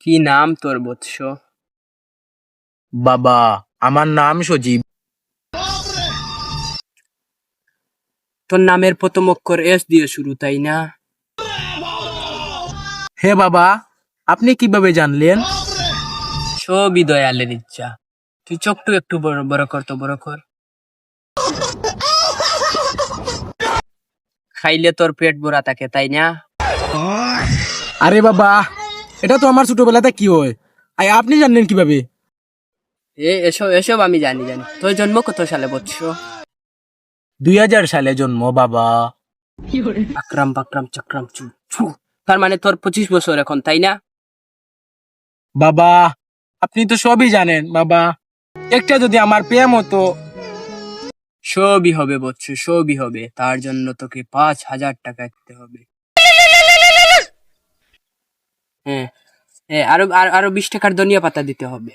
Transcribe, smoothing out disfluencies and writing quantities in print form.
কি নাম তোর বৎস? বাবা, আমার নাম সজীব। তোর নামের প্রথম অক্ষর এস দিয়ে শুরু, তাই না? হে বাবা, আপনি কিভাবে জানলেন? সবই দয়ালের ইচ্ছা। তুই চোখটু একটু বড় বড় কর, তো বড় কর। খাইলে তোর পেট ভরা থাকে, তাই না? আরে বাবা, এটা তো আমার ছোটবেলাতে কি হয়, আপনি জানলেন কিভাবে? এসব এসব আমি জানি জানি। তোর জন্ম কত সালে বৎস? 2000 সালে জন্ম বাবা। আকরাম বাকরাম চক্রাম চু ছু। তার মানে তোর 25 বছর এখন, তাই না? বাবা, আপনি তো সবই জানেন বাবা। একটা যদি আমার প্রেম হতো। সবই হবে বৎস, সবই হবে। তার জন্য তোকে 5,000 টাকা দিতে হবে। হ্যাঁ, হ্যাঁ, আরো 20 টাকার ধনিয়া পাতা দিতে হবে।